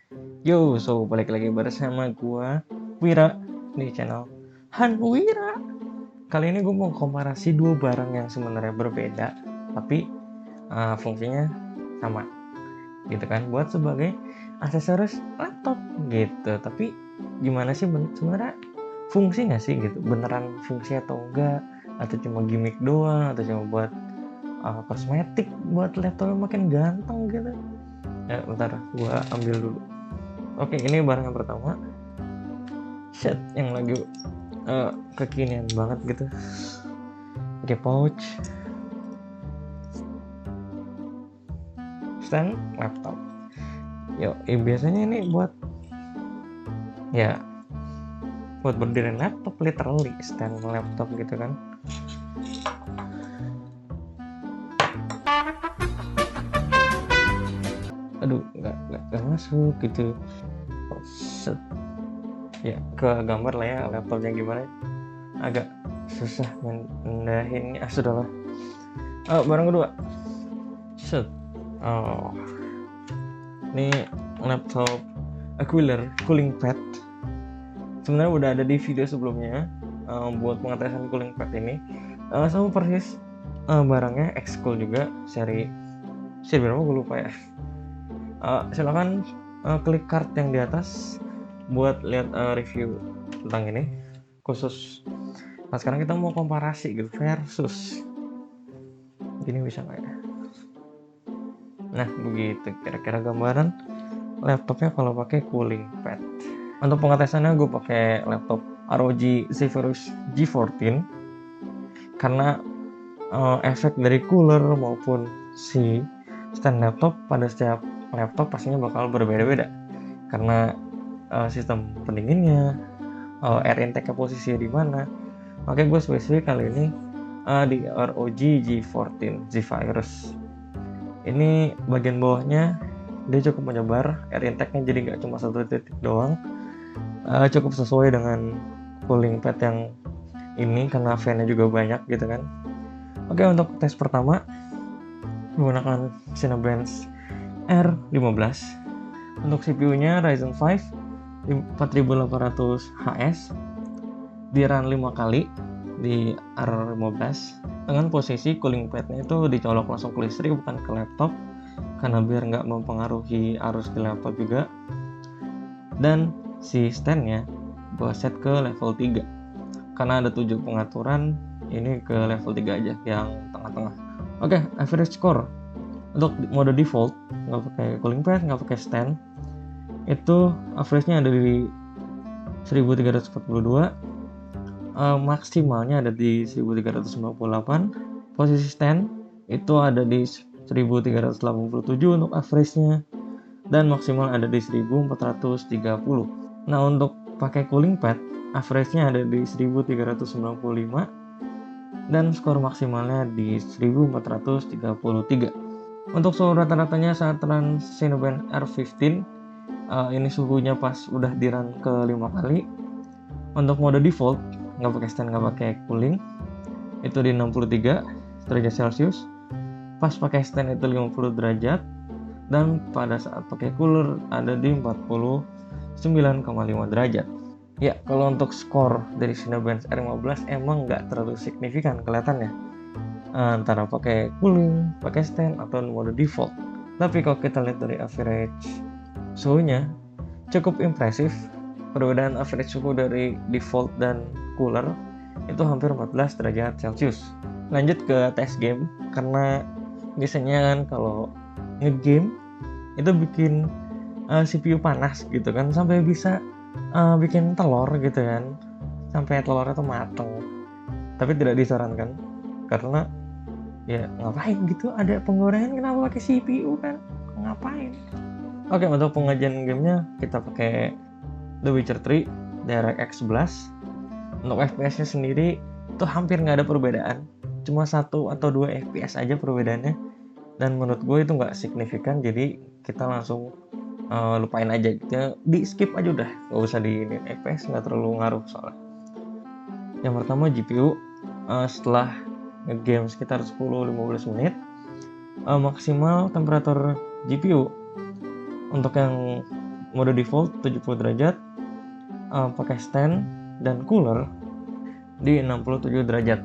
Balik lagi bersama gua Wira di channel Han Wira. Kali ini gue mau komparasi dua barang yang sebenarnya berbeda, tapi fungsinya sama, gitu kan? Buat sebagai aksesoris laptop, gitu. Tapi gimana sih sebenarnya fungsi nggak sih gitu? Beneran fungsi atau enggak? Atau cuma gimmick doang? Atau cuma buat kosmetik buat laptopnya makin ganteng gitu? Ya, bentar, gua ambil dulu. Oke, ini barang yang pertama, set yang lagi kekinian banget gitu. Oke, pouch, stand laptop. Biasanya ini ya buat berdiriin laptop, literally stand laptop gitu kan. Aduh, nggak masuk gitu. Set, ya ke gambar lah ya laptopnya gimana. Agak susah mendahinnya. Sudahlah. Barang kedua, set. Oh, ini laptop Aquiler cooling pad. Sebenarnya udah ada di video sebelumnya buat pengetesan cooling pad ini. Sama persis barangnya X-Cool juga, seri berapa gue lupa ya. Silakan klik card yang di atas buat lihat review tentang ini khusus. Nah, sekarang kita mau komparasi gitu versus ini bisa nggak ya. Nah, begitu kira-kira gambaran laptopnya kalau pakai cooling pad. Untuk pengetesannya gue pakai laptop ROG Zephyrus G14 karena efek dari cooler maupun si stand laptop pada setiap laptop pastinya bakal berbeda-beda karena sistem pendinginnya, air intake posisinya di mana. Makanya gue spesifik kali ini di ROG G14 Zephyrus. Ini bagian bawahnya dia cukup menyebar, air intake-nya jadi nggak cuma satu titik doang. Cukup sesuai dengan cooling pad yang ini karena fan-nya juga banyak gitu kan. Oke, untuk tes pertama menggunakan Cinebench R15. Untuk CPU-nya Ryzen 5 4800 HS di run 5 kali di R15 dengan posisi cooling pad-nya itu dicolok langsung ke listrik bukan ke laptop karena biar nggak mempengaruhi arus di laptop juga. Dan si stand-nya gue set ke level 3 karena ada 7 pengaturan, ini ke level 3 aja yang tengah-tengah. Oke, average score untuk mode default nggak pakai cooling pad, nggak pakai stand, itu average-nya ada di 1342, maksimalnya ada di 1398. Posisi stand itu ada di 1387 untuk average-nya, dan maksimal ada di 1430. Nah, untuk pakai cooling pad average-nya ada di 1395 dan skor maksimalnya di 1433. Untuk suhu rata-ratanya saat run Cinebench R15 ini suhunya pas udah di run ke 5 kali. Untuk mode default nggak pakai stand, nggak pakai cooling, itu di 63 derajat Celcius. Pas pakai stand itu 50 derajat, dan pada saat pakai cooler ada di 49,5 derajat. Ya, kalau untuk skor dari Cinebench R15 emang nggak terlalu signifikan kelihatannya antara pakai cooling, pakai stand, atau mode default. Tapi kalau kita lihat dari average suhunya cukup impresif. Perbedaan average suhu dari default dan cooler itu hampir 14 derajat Celcius. Lanjut ke tes game, karena biasanya kan kalau ngegame itu bikin CPU panas gitu kan, sampai bisa bikin telur gitu kan, sampai telurnya tuh mateng. Tapi tidak disarankan karena ya ngapain gitu ada penggorengan, kenapa pakai CPU kan, ngapain. Oke, untuk pengajian gamenya kita pakai The Witcher 3 DirectX 11. Untuk FPS-nya sendiri itu hampir nggak ada perbedaan, cuma 1 atau 2 FPS aja perbedaannya, dan menurut gue itu nggak signifikan, jadi kita langsung lupain aja gitu, di skip aja udah, nggak usah di FPS, nggak terlalu ngaruh soalnya. Yang pertama GPU, setelah ngegame sekitar 10-15 menit, maksimal temperatur GPU untuk yang mode default 70 derajat, pakai stand dan cooler di 67 derajat.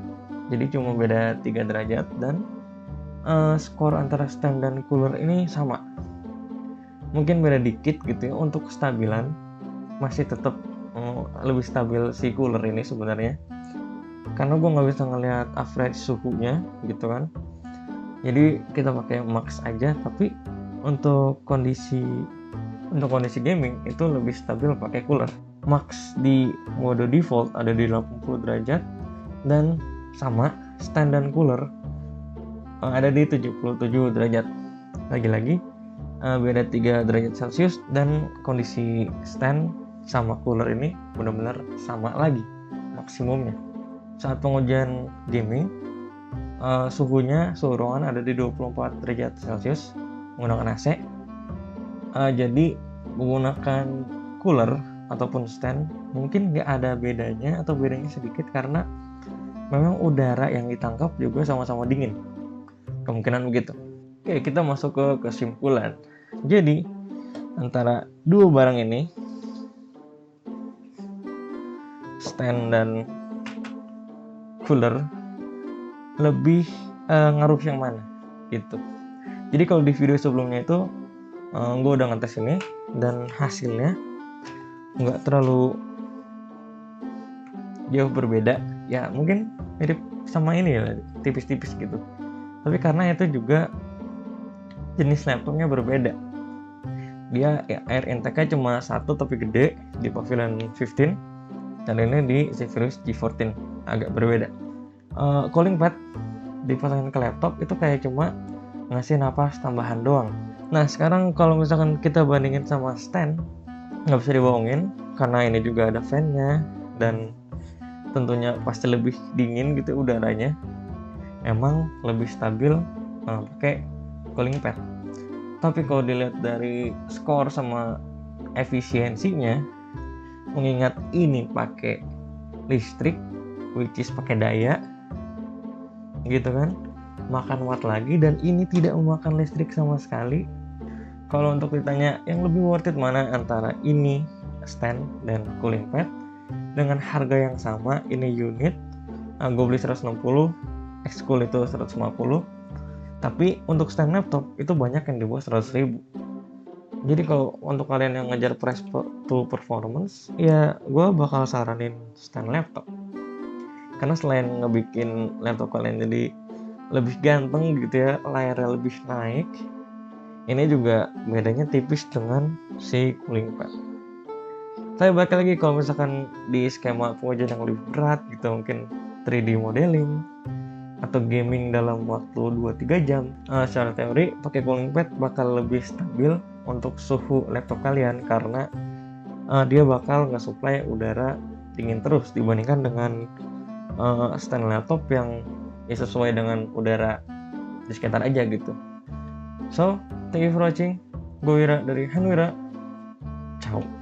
Jadi cuma beda 3 derajat dan skor antara stand dan cooler ini sama. Mungkin beda dikit gitu ya, untuk kestabilan masih tetap lebih stabil si cooler ini sebenarnya. Karena gue nggak bisa ngelihat average suhunya gitu kan. Jadi kita pakai max aja, tapi untuk kondisi gaming itu lebih stabil pakai cooler. Max di mode default ada di 80 derajat dan sama stand dan cooler ada di 77 derajat. Lagi-lagi beda 3 derajat Celcius dan kondisi stand sama cooler ini benar-benar sama lagi maksimumnya. Saat pengujian gaming suhu ruangan ada di 24 derajat Celcius menggunakan AC. Jadi menggunakan cooler ataupun stand mungkin nggak ada bedanya atau bedanya sedikit karena memang udara yang ditangkap juga sama-sama dingin, kemungkinan begitu. Oke, kita masuk ke kesimpulan. Jadi antara dua barang ini, stand dan cooler, lebih ngaruh yang mana gitu. Jadi kalau di video sebelumnya itu gue udah ngetes ini dan hasilnya nggak terlalu jauh berbeda ya, mungkin mirip sama ini ya, tipis-tipis gitu. Tapi karena itu juga jenis laptopnya berbeda, dia ya, air intake-nya cuma satu tapi gede di Pavilion 15 dan ini di Zephyrus G14, agak berbeda. Cooling pad dipasangin ke laptop itu kayak cuma ngasih napas tambahan doang. Nah sekarang kalau misalkan kita bandingin sama stand, nggak bisa dibohongin karena ini juga ada fan-nya dan tentunya pasti lebih dingin gitu udaranya. Emang lebih stabil pakai cooling pad. Tapi kalau dilihat dari skor sama efisiensinya, mengingat ini pakai listrik, which is pakai daya, gitu kan, makan watt lagi, dan ini tidak memakan listrik sama sekali. Kalau untuk ditanya yang lebih worth it mana antara ini stand dan cooling pad dengan harga yang sama, ini unit gue beli 160, X-Cool itu 150. Tapi untuk stand laptop itu banyak yang di bawah 100.000. Jadi kalau untuk kalian yang ngejar price to performance, ya gue bakal saranin stand laptop. Karena selain ngebikin laptop kalian jadi lebih ganteng gitu ya, layarnya lebih naik, ini juga bedanya tipis dengan si cooling pad. Tapi balik lagi kalau misalkan di skema pengujian yang lebih berat gitu, mungkin 3D modeling atau gaming dalam waktu 2-3 jam, secara teori pakai cooling pad bakal lebih stabil untuk suhu laptop kalian karena dia bakal nge-supply udara dingin terus dibandingkan dengan stand laptop yang ya sesuai dengan udara di sekitar aja gitu. So, thank you for watching. Gue Wira dari Hanwira. Ciao.